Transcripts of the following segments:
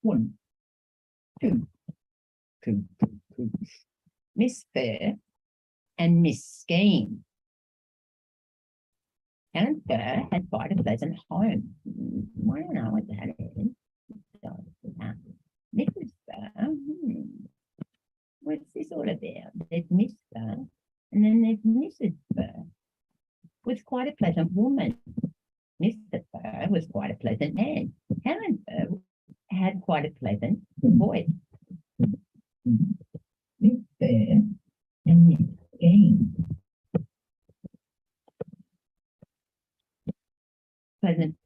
One, two, two, two, two. Miss Furr and Miss Skeene. Helen Furr had quite a pleasant home. I don't know what that is. Mrs. Furr, what's this all about? There's Miss Furr, and then there's Mrs. Furr. Was quite a pleasant woman. Mr. Furr was quite a pleasant man. Helen Furr had quite a pleasant voice. Miss Furr and Miss Skeene. Pleasant.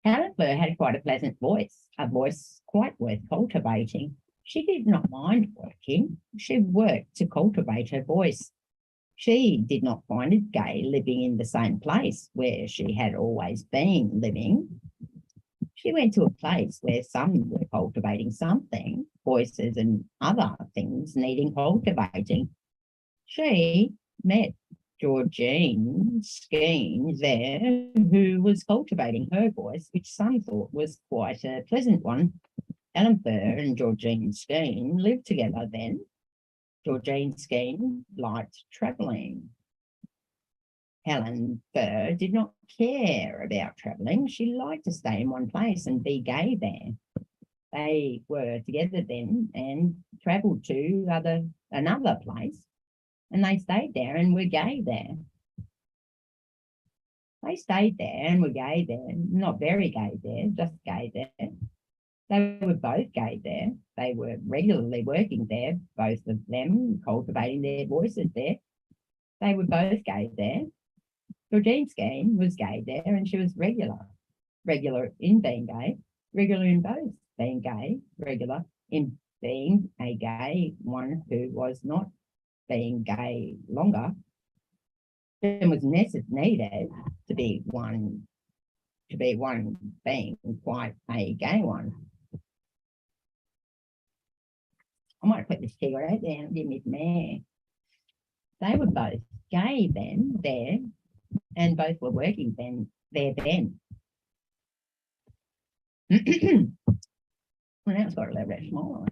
Helen Furr had quite a pleasant voice, a voice quite worth cultivating. She did not mind working. She worked to cultivate her voice. She did not find it gay living in the same place where she had always been living. She went to a place where some were cultivating something, voices and other things needing cultivating. She met Georgine Skeene there, who was cultivating her voice, which some thought was quite a pleasant one. Helen Furr and Georgine Skeene lived together then. Georgine Skeene liked travelling. Helen Furr did not care about travelling. She liked to stay in one place and be gay there. They were together then and travelled to another place, and they stayed there and were gay there. They stayed there and were gay there, not very gay there, just gay there. They were both gay there. They were regularly working there, both of them, cultivating their voices there. They were both gay there. Georgine Skeene was gay there, and she was regular in being gay, regular in both being gay, regular in being a gay one who was not being gay longer, and was needed to be one being quite a gay one. I might put this cigarette down and give me some air. They were both gay then, there, and both were working then, there then. Well, now it's got a little bit smaller.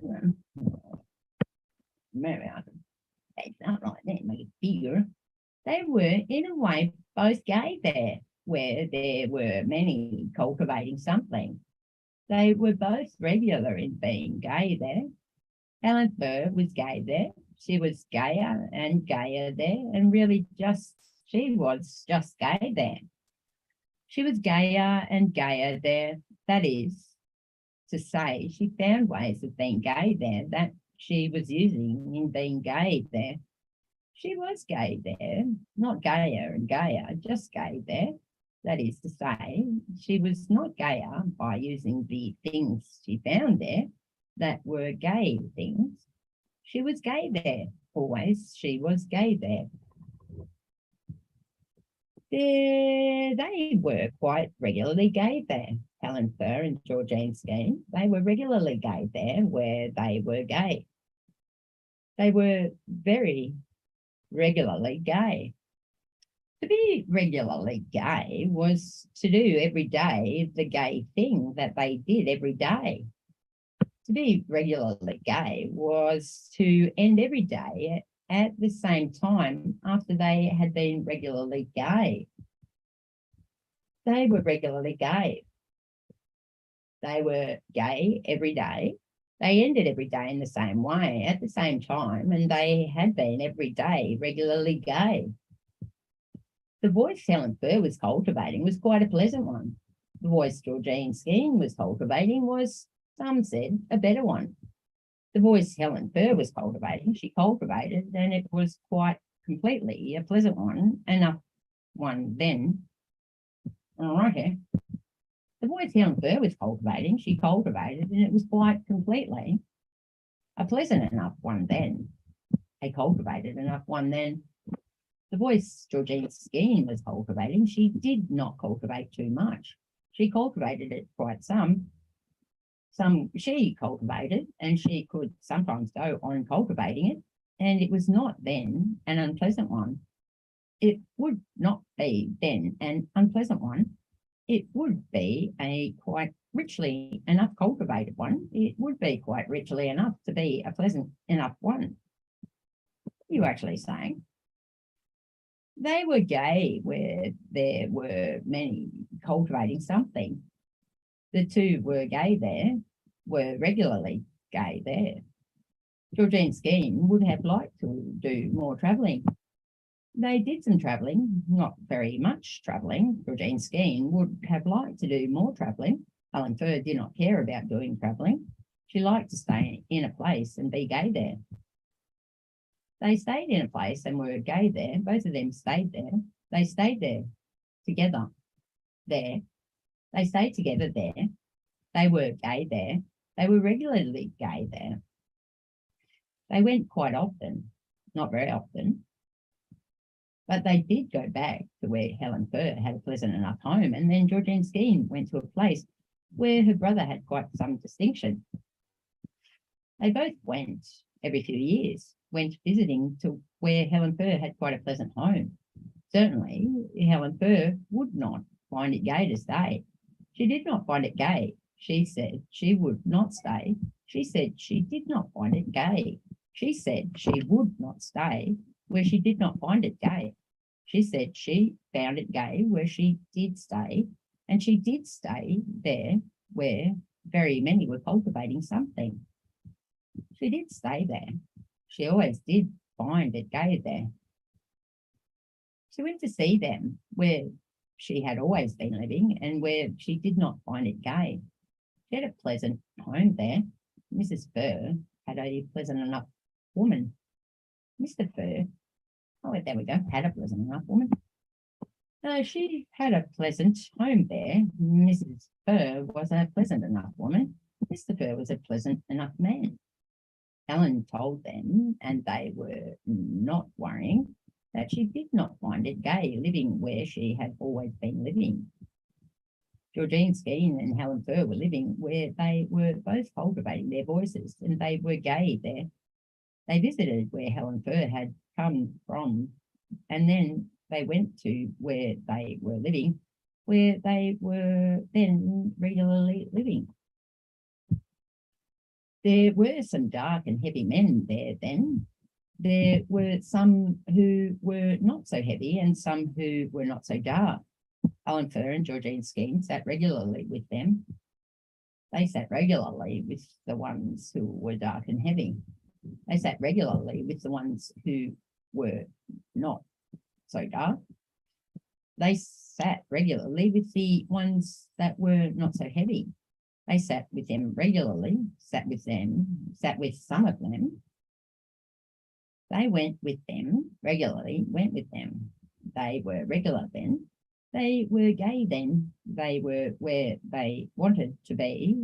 Maybe I can take that like that, make it bigger. They were, in a way, both gay there, where there were many cultivating something. They were both regular in being gay there. Helen Furr was gay there. She was gayer and gayer there, and really she was just gay there. She was gayer and gayer there. That is to say, she found ways of being gay there that she was using in being gay there. She was gay there, not gayer and gayer, just gay there. That is to say, she was not gayer by using the things she found there that were gay things. She was gay there, always. She was gay there. They were quite regularly gay there. Helen Furr and Georgine Skeene, they were regularly gay there where they were gay. They were very regularly gay. To be regularly gay was to do every day the gay thing that they did every day. To be regularly gay was to end every day at the same time after they had been regularly gay. They were regularly gay. They were gay every day. They ended every day in the same way at the same time, and they had been every day regularly gay. The voice Helen Furr was cultivating was quite a pleasant one. The voice Georgine Skeene was cultivating was, some said, a better one. The voice Helen Furr was cultivating, she cultivated, and it was quite completely a pleasant one, enough one then. All right here. The voice Helen Furr was cultivating, she cultivated, and it was quite completely a pleasant enough one then, a cultivated enough one then. The voice Georgine Skeene was cultivating, she did not cultivate too much. She cultivated it quite some she cultivated, and she could sometimes go on cultivating it, and it was not then an unpleasant one. It would not be then an unpleasant one. it would be a quite richly enough cultivated one. It would be quite richly enough to be a pleasant enough one. What are you actually saying? They were gay where there were many cultivating something. The two were gay there, were regularly gay there. Georgine Skeene would have liked to do more travelling. They did some travelling, not very much travelling. Georgine Skeene would have liked to do more travelling. Helen Furr did not care about doing travelling. She liked to stay in a place and be gay there. They stayed in a place and were gay there. Both of them stayed there. They stayed there together there. They stayed together there. They were gay there. They were regularly gay there. They went quite often, not very often, but they did go back to where Helen Furr had a pleasant enough home, and then Georgine Skeene went to a place where her brother had quite some distinction. They both went every few years, went visiting to where Helen Furr had quite a pleasant home. Certainly, Helen Furr would not find it gay to stay. She did not find it gay. She said she would not stay. She said she did not find it gay. She said she would not stay where she did not find it gay. She said she found it gay where she did stay, and she did stay there where very many were cultivating something. She did stay there. She always did find it gay there. She went to see them where she had always been living and where she did not find it gay. She had a pleasant home there. Mrs. Furr had a pleasant enough woman. Mr. Furr, oh, there we go, had a pleasant enough woman. She had a pleasant home there. Mrs. Furr was a pleasant enough woman. Mr. Furr was a pleasant enough man. Helen told them, and they were not worrying, that she did not find it gay living where she had always been living. Georgine Skeene and Helen Furr were living where they were both cultivating their voices, and they were gay there. They visited where Helen Furr had come from, and then they went to where they were living, where they were then regularly living. There were some dark and heavy men there then. There were some who were not so heavy and some who were not so dark. Helen Furr and Georgine Skeene sat regularly with them. They sat regularly with the ones who were dark and heavy. They sat regularly with the ones who were not so dark. They sat regularly with the ones that were not so heavy. They sat with them regularly, sat with some of them. They went with them regularly, went with them. They were regular then. They were gay then. They were where they wanted to be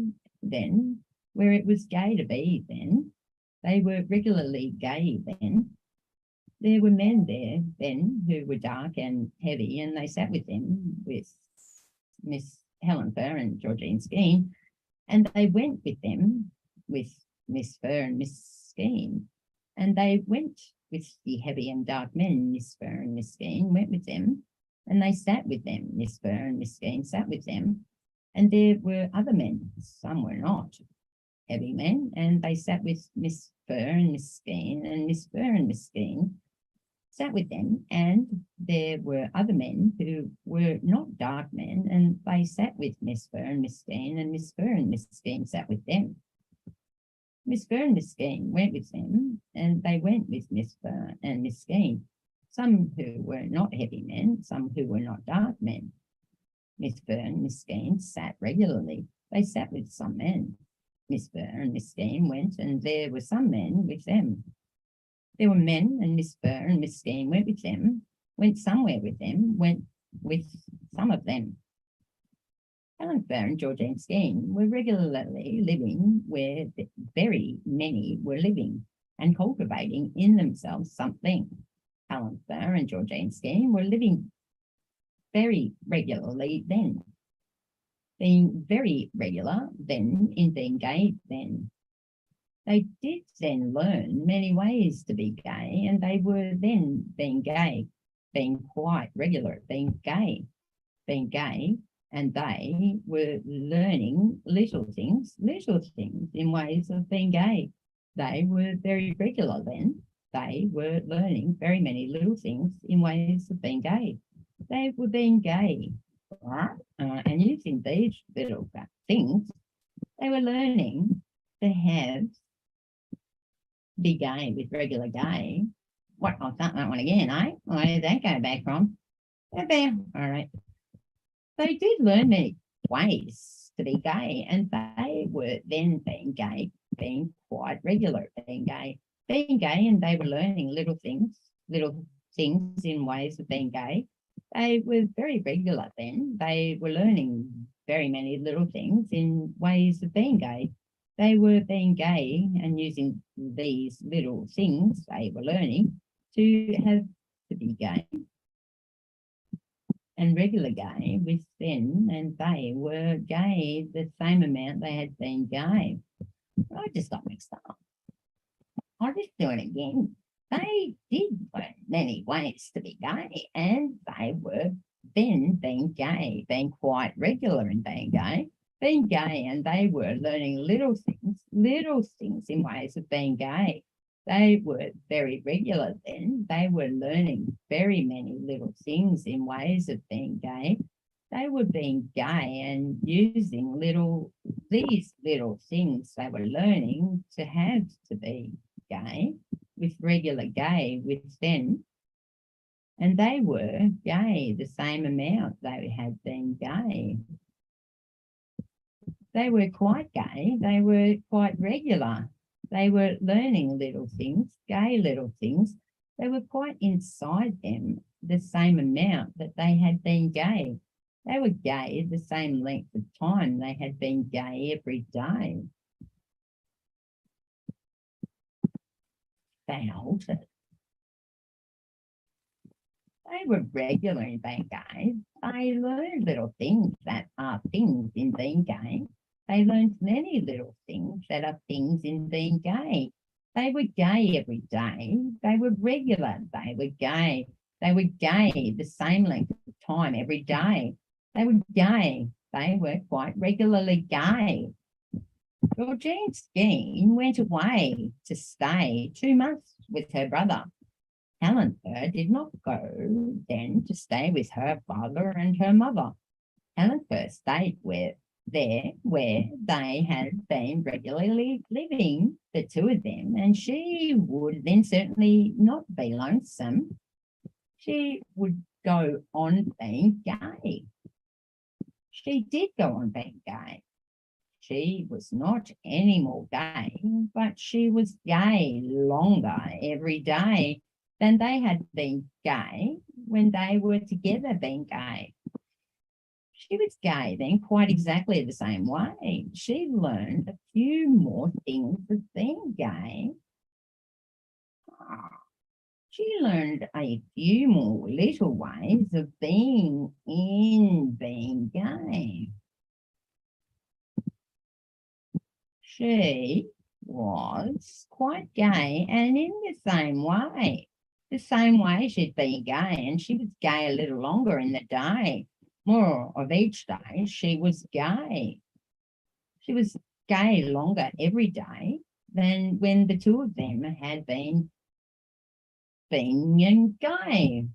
then, where it was gay to be then. They were regularly gay then. There were men there then who were dark and heavy, and they sat with them, with Miss Helen Furr and Georgine Skeene, and they went with them, with Miss Furr and Miss Skeene, and they went with the heavy and dark men. Miss Furr and Miss Skeene went with them, and they sat with them. Miss Furr and Miss Skeene sat with them, and there were other men. Some were not heavy men, and they sat with Miss Furr and Miss Skeene, and Miss Furr and Miss Skeene sat with them, and there were other men who were not dark men, and they sat with Miss Furr and Miss Skeene, and Miss Furr and Miss Skeene sat with them. Miss Furr and Miss Skeene went with them, and they went with Miss Furr and Miss Skeene, some who were not heavy men, some who were not dark men. Miss Furr and Miss Skeene sat regularly. They sat with some men. Miss Furr and Miss Skeene went, and there were some men with them. There were men, and Miss Furr and Miss Skeene went with them, went somewhere with them, went with some of them. Helen Furr and Georgine Skeene were regularly living where very many were living and cultivating in themselves something. Helen Furr and Georgine Skeene were living very regularly then, being very regular then in being gay then. They did then learn many ways to be gay, and they were then being gay, being quite regular at being gay. Being gay and they were learning little things in ways of being gay. They were very regular then. They were learning very many little things in ways of being gay. They were being gay, right? And using these little things, they were learning to be gay with regular gay. What? I'll start that one again, eh? Where did that go back from? There. All right. They did learn many ways to be gay, and they were then being gay, being quite regular at being gay, and they were learning little things in ways of being gay. They were very regular then. They were learning very many little things in ways of being gay. They were being gay and using these little things they were learning to be gay and regular gay with them, and they were gay the same amount they had been gay. I just got mixed up. I'll just do it again. They did learn many ways to be gay, and they were then being gay, being quite regular in being gay, and they were learning little things in ways of being gay. They were very regular then. They were learning very many little things in ways of being gay. They were being gay and using these little things they were learning to be gay with regular gay with them. And they were gay the same amount they had been gay. They were quite gay. They were quite regular. They were learning little things, gay little things. They were quite inside them the same amount that they had been gay. They were gay the same length of time they had been gay every day. They altered. They were regular in being gay. They learned little things that are things in being gay. They learned many little things that are things in being gay. They were gay every day. They were regular. They were gay. They were gay the same length of time every day. They were gay. They were quite regularly gay. Georgine Skeene went away to stay 2 months with her brother. Helen Furr did not go then to stay with her father and her mother. Helen Furr stayed where they had been regularly living, the two of them, and she would then certainly not be lonesome. She would go on being gay. She did go on being gay. She was not any more gay, but she was gay longer every day than they had been gay when they were together being gay. She was gay then quite exactly the same way. She learned a few more things of being gay. She learned a few more little ways of being gay. She was quite gay and in the same way she'd been gay, and she was gay a little longer in the day. More of each day, she was gay. She was gay longer every day than when the two of them had been gay.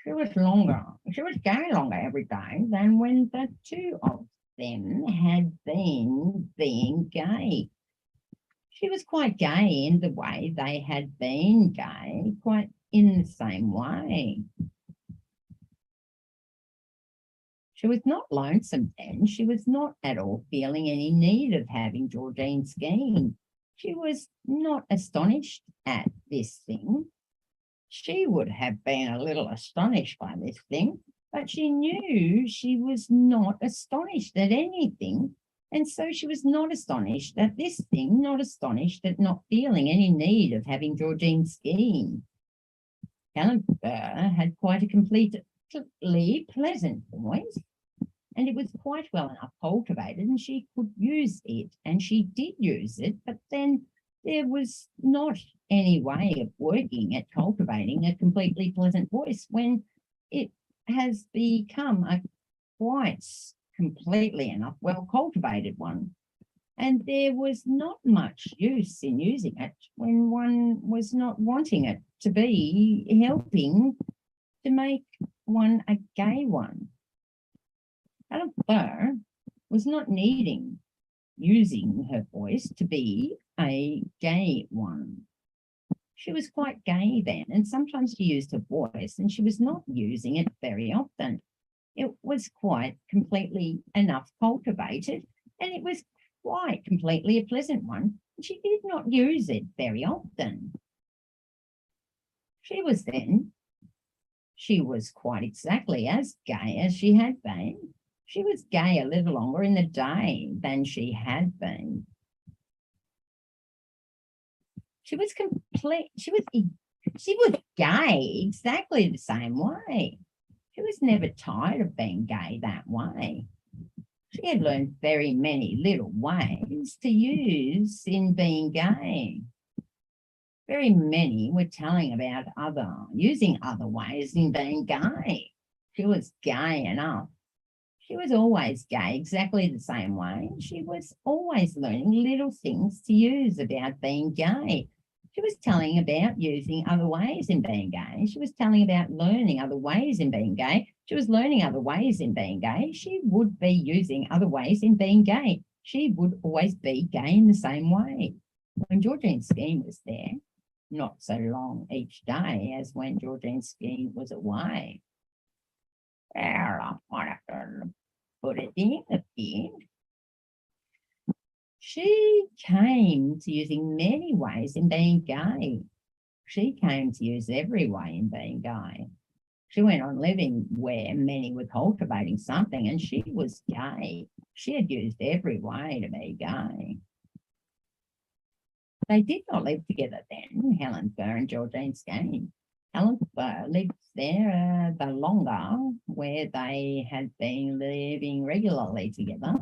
She was gay longer every day than when the two of them had been being gay. She was quite gay in the way they had been gay, quite in the same way. She was not lonesome then. She was not at all feeling any need of having Georgine Skeene. She was not astonished at this thing. She would have been a little astonished by this thing, but she knew she was not astonished at anything. And so she was not astonished at this thing, not astonished at not feeling any need of having Georgine Skeene. Helen Furr had quite a completely pleasant voice, and it was quite well enough cultivated, and she could use it, and she did use it, but then there was not any way of working at cultivating a completely pleasant voice when it has become a quite completely enough well-cultivated one. And there was not much use in using it when one was not wanting it to be helping to make one a gay one. Helen Furr was not needing using her voice to be a gay one. She was quite gay then, and sometimes she used her voice, and she was not using it very often. It was quite completely enough cultivated, and it was quite completely a pleasant one. And she did not use it very often. She was quite exactly as gay as she had been. She was gay a little longer in the day than she had been. She was gay exactly the same way. She was never tired of being gay that way. She had learned very many little ways to use in being gay. Very many were telling about using other ways in being gay. She was gay enough. She was always gay exactly the same way. She was always learning little things to use about being gay. She was telling about using other ways in being gay. She was telling about learning other ways in being gay. She was learning other ways in being gay. She would be using other ways in being gay. She would always be gay in the same way. When Georgine Skeene was there, not so long each day as when Georgine Skeene was away. Well, I might have to put it in a bit. She came to using many ways in being gay. She came to use every way in being gay. She went on living where many were cultivating something, and she was gay. She had used every way to be gay. They did not live together then, Helen Furr and Georgine Skeene. Helen Furr lived there the longer, where they had been living regularly together.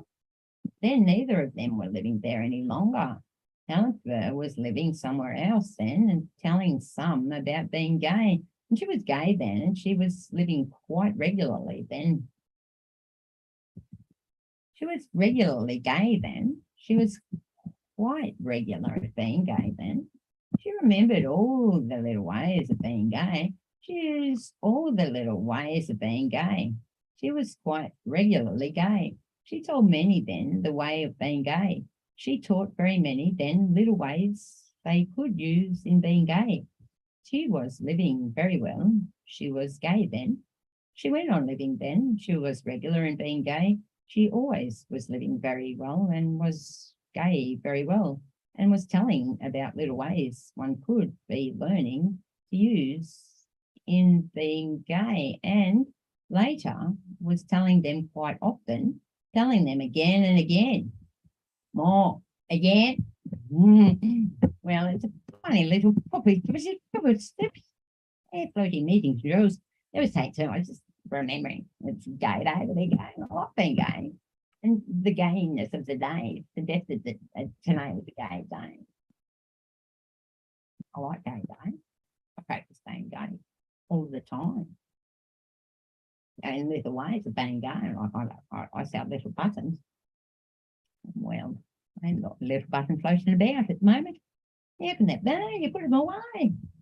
Then neither of them were living there any longer. Helen Furr was living somewhere else then and telling some about being gay. And she was gay then, and she was living quite regularly then. She was regularly gay then. She was quite regular at being gay then. She remembered all the little ways of being gay. She used all the little ways of being gay. She was quite regularly gay. She told many then the way of being gay. She taught very many then little ways they could use in being gay. She was living very well. She was gay then. She went on living then. She was regular in being gay. She always was living very well and was gay very well, and was telling about little ways one could be learning to use in being gay, and later was telling them quite often, telling them again and again, more, again. Well, it's a funny little puppy. Floating meeting shows. It was take two. I was just remembering it's gay day, the big gay. I love being gay. And the gayness of the day suggested that tonight was a gay day. I like gay day. I practice being gay all the time. And little ways of being gay, like I sell little buttons. Well, I ain't got a little button floating about at the moment. You open that bag, you put them away.